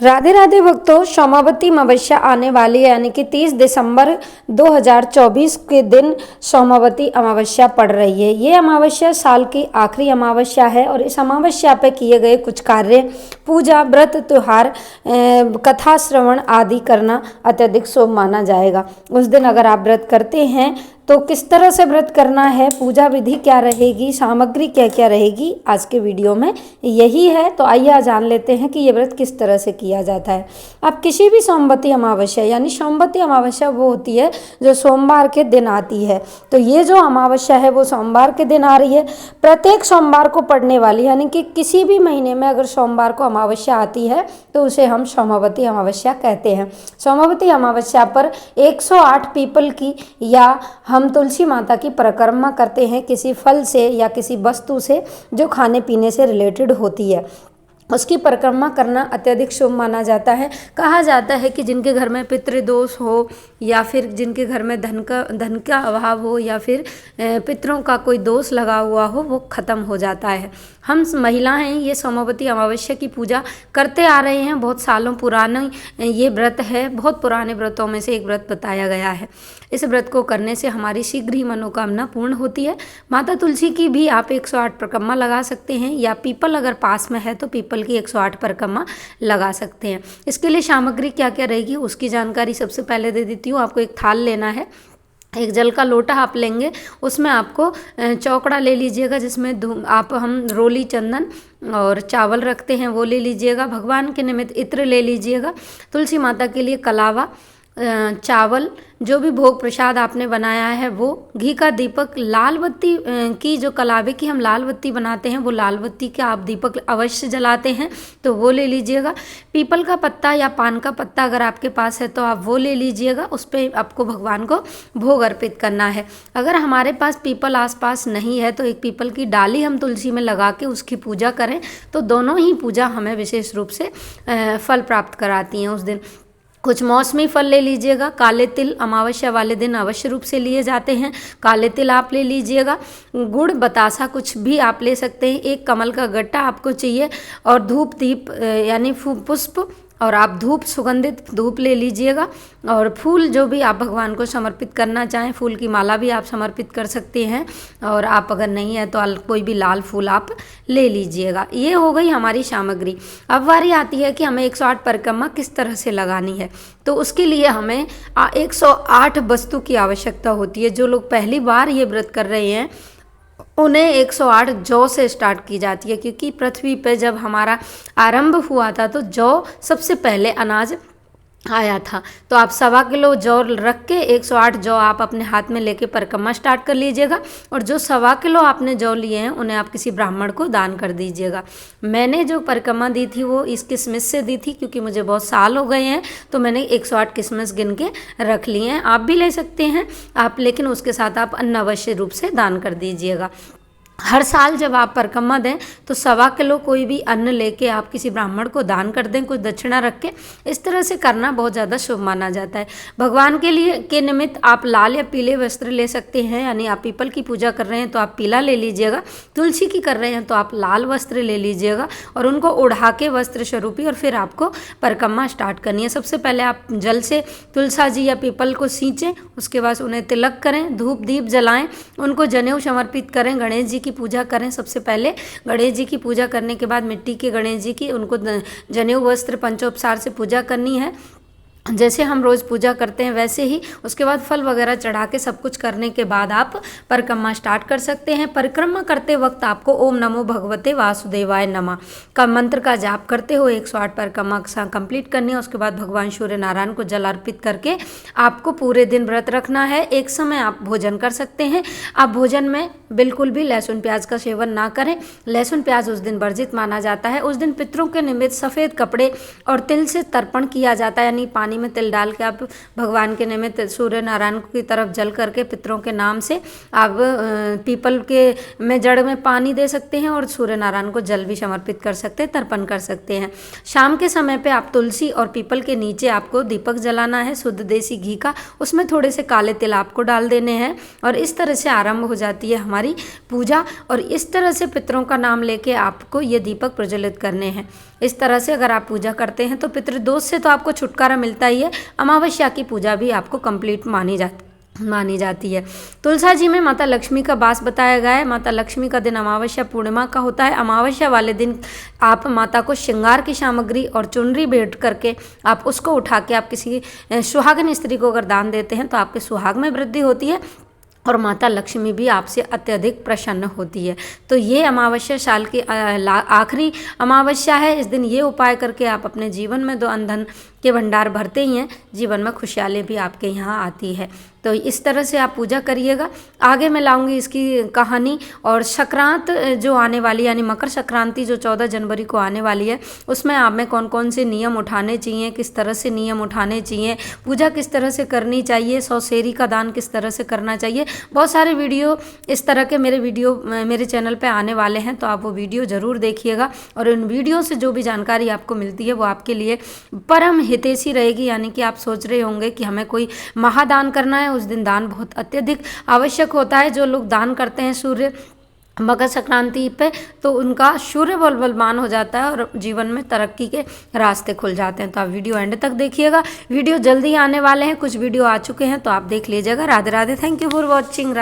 राधे राधे भक्तों, सोमावती अमावस्या आने वाली है, यानी कि 30 दिसंबर 2024 के दिन सोमावती अमावस्या पड़ रही है। ये अमावस्या साल की आखिरी अमावस्या है और इस अमावस्या पे किए गए कुछ कार्य, पूजा, व्रत, त्योहार, कथा श्रवण आदि करना अत्यधिक शुभ माना जाएगा। उस दिन अगर आप व्रत करते हैं तो किस तरह से व्रत करना है, पूजा विधि क्या रहेगी, सामग्री क्या क्या रहेगी, आज के वीडियो में यही है। तो आइए आज जान लेते हैं कि ये व्रत किस तरह से किया जाता है। अब किसी भी सोमवती अमावस्या, यानी सोमवती अमावस्या वो होती है जो सोमवार के दिन आती है। तो ये जो अमावस्या है वो सोमवार के दिन आ रही है। प्रत्येक सोमवार को पड़ने वाली, यानी कि किसी भी महीने में अगर सोमवार को अमावस्या आती है तो उसे हम सोमावती अमावस्या कहते हैं। सोमावती अमावस्या पर 108 पीपल की या हम तुलसी माता की परिक्रमा करते हैं किसी फल से या किसी वस्तु से जो खाने पीने से रिलेटेड होती है। उसकी परिक्रमा करना अत्यधिक शुभ माना जाता है। कहा जाता है कि जिनके घर में पितृदोष हो या फिर जिनके घर में धन का अभाव हो या फिर पितरों का कोई दोष लगा हुआ हो वो ख़त्म हो जाता है। हम महिलाएं ये सोमावती अमावस्या की पूजा करते आ रहे हैं। बहुत सालों पुराना ये व्रत है, बहुत पुराने व्रतों में से एक व्रत बताया गया है। इस व्रत को करने से हमारी शीघ्र ही मनोकामना पूर्ण होती है। माता तुलसी की भी आप 108 परिक्रमा लगा सकते हैं या पीपल अगर पास में है तो पीपल की 108 परिक्रमा लगा सकते हैं। इसके लिए सामग्री क्या क्या रहेगी उसकी जानकारी सबसे पहले दे देती हूँ। आपको एक थाल लेना है, एक जल का लोटा आप लेंगे, उसमें आपको चौकड़ा ले लीजिएगा जिसमें हम रोली चंदन और चावल रखते हैं वो ले लीजिएगा। भगवान के निमित्त इत्र ले लीजिएगा। तुलसी माता के लिए कलावा, चावल, जो भी भोग प्रसाद आपने बनाया है वो, घी का दीपक, लाल बत्ती की जो कलावे की हम लाल बत्ती बनाते हैं वो लाल बत्ती का आप दीपक अवश्य जलाते हैं तो वो ले लीजिएगा। पीपल का पत्ता या पान का पत्ता अगर आपके पास है तो आप वो ले लीजिएगा। उस पर आपको भगवान को भोग अर्पित करना है। अगर हमारे पास पीपल आसपास नहीं है तो एक पीपल की डाली हम तुलसी में लगा के उसकी पूजा करें तो दोनों ही पूजा हमें विशेष रूप से फल प्राप्त कराती हैं। उस दिन कुछ मौसमी फल ले लीजिएगा। काले तिल अमावस्या वाले दिन अवश्य रूप से लिए जाते हैं, काले तिल आप ले लीजिएगा। गुड़, बतासा कुछ भी आप ले सकते हैं। एक कमल का गट्टा आपको चाहिए और धूप दीप यानी पुष्प, और आप धूप, सुगंधित धूप ले लीजिएगा। और फूल जो भी आप भगवान को समर्पित करना चाहें, फूल की माला भी आप समर्पित कर सकते हैं। और आप अगर नहीं है तो कोई भी लाल फूल आप ले लीजिएगा। ये हो गई हमारी सामग्री। अब बारी आती है कि हमें 108 परिक्रमा किस तरह से लगानी है। तो उसके लिए हमें 108 वस्तु की आवश्यकता होती है। जो लोग पहली बार ये व्रत कर रहे हैं उन्हें 108 जौ से स्टार्ट की जाती है, क्योंकि पृथ्वी पे जब हमारा आरंभ हुआ था तो जौ सबसे पहले अनाज आया था। तो आप 1.25 किलो जौ रख के 108 जौ आप अपने हाथ में लेके परिक्रमा स्टार्ट कर लीजिएगा। और जो 1.25 किलो आपने जौ लिए हैं उन्हें आप किसी ब्राह्मण को दान कर दीजिएगा। मैंने जो परिक्रमा दी थी वो इस किशमिश से दी थी, क्योंकि मुझे बहुत साल हो गए हैं तो मैंने 108 किशमिश गिन के रख लिए हैं। आप भी ले सकते हैं आप, लेकिन उसके साथ आप अन्न अवश्य रूप से दान कर दीजिएगा। हर साल जब आप परिक्रमा दें तो 1.25 किलो कोई भी अन्न लेके आप किसी ब्राह्मण को दान कर दें, कुछ दक्षिणा रख के। इस तरह से करना बहुत ज़्यादा शुभ माना जाता है। भगवान के लिए के निमित्त आप लाल या पीले वस्त्र ले सकते हैं, यानी आप पीपल की पूजा कर रहे हैं तो आप पीला ले लीजिएगा, तुलसी की कर रहे हैं तो आप लाल वस्त्र ले लीजिएगा और उनको ओढ़ा के वस्त्र स्वरूपी और फिर आपको परिक्रमा स्टार्ट करनी है। सबसे पहले आप जल से तुलसा जी या पीपल को सींचें, उसके बाद उन्हें तिलक करें, धूप दीप जलाएं, उनको जनेऊ समर्पित करें, गणेश जी की पूजा करें। सबसे पहले गणेश जी की पूजा करने के बाद मिट्टी के गणेश जी की उनको जनेऊ वस्त्र पंचोपचार से पूजा करनी है, जैसे हम रोज़ पूजा करते हैं वैसे ही। उसके बाद फल वगैरह चढ़ा के सब कुछ करने के बाद आप परिक्रमा स्टार्ट कर सकते हैं। परिक्रमा करते वक्त आपको ओम नमो भगवते वासुदेवाय नमः का मंत्र का जाप करते हुए 108 परिक्रमा कंप्लीट करनी है। उसके बाद भगवान सूर्य नारायण को जल अर्पित करके आपको पूरे दिन व्रत रखना है। एक समय आप भोजन कर सकते हैं। आप भोजन में बिल्कुल भी लहसुन प्याज का सेवन ना करें। लहसुन प्याज उस दिन वर्जित माना जाता है। उस दिन पितरों के निमित्त सफ़ेद कपड़े और तिल से तर्पण किया जाता है, यानी पानी में तिल डाल के आप भगवान के निमित्त सूर्य नारायण की तरफ जल करके पितरों के नाम से आप पीपल के में जड़ में पानी दे सकते हैं और सूर्य नारायण को जल भी समर्पित कर सकते हैं, तर्पण कर सकते हैं। शाम के समय पे आप तुलसी और पीपल के नीचे आपको दीपक जलाना है शुद्ध देसी घी का, उसमें थोड़े से काले तिल आपको डाल देने हैं और इस तरह से आरंभ हो जाती है हमारी पूजा। और इस तरह से पितरों का नाम लेके आपको ये दीपक प्रज्वलित करने हैं। इस तरह से अगर आप पूजा करते हैं तो पितृदोष से तो आपको छुटकारा मिलता ही है, अमावस्या की पूजा भी आपको कंप्लीट मानी जाती है। तुलसा जी में माता लक्ष्मी का वास बताया गया है। माता लक्ष्मी का दिन अमावस्या पूर्णिमा का होता है। अमावस्या वाले दिन आप माता को श्रृंगार की सामग्री और चुनरी भेंट करके आप उसको उठा के आप किसी सुहागिन स्त्री को अगर दान देते हैं तो आपके सुहाग में वृद्धि होती है और माता लक्ष्मी भी आपसे अत्यधिक प्रसन्न होती है। तो ये अमावस्या साल की आखिरी अमावस्या है। इस दिन ये उपाय करके आप अपने जीवन में दो धन के भंडार भरते ही हैं, जीवन में खुशहाली भी आपके यहाँ आती है। तो इस तरह से आप पूजा करिएगा। आगे मैं लाऊंगी इसकी कहानी। और संक्रांत जो आने वाली यानी मकर संक्रांति जो 14 जनवरी को आने वाली है, उसमें आप में कौन कौन से नियम उठाने चाहिए, किस तरह से नियम उठाने चाहिए, पूजा किस तरह से करनी चाहिए, 100 सेरी का दान किस तरह से करना चाहिए, बहुत सारे वीडियो इस तरह के मेरे चैनल पे आने वाले हैं। तो आप वो वीडियो ज़रूर देखिएगा और इन वीडियो से जो भी जानकारी आपको मिलती है वो आपके लिए परम हितैषी रहेगी। यानी कि आप सोच रहे होंगे कि हमें कोई महादान करना है, उस दिन दान बहुत अत्यधिक आवश्यक होता है। जो लोग दान करते हैं सूर्य मकर संक्रांति पे तो उनका सूर्य बलवान हो जाता है और जीवन में तरक्की के रास्ते खुल जाते हैं। तो आप वीडियो एंड तक देखिएगा। वीडियो जल्दी आने वाले हैं, कुछ वीडियो आ चुके हैं तो आप देख लीजिएगा। Radhe Radhe, thank you for watching.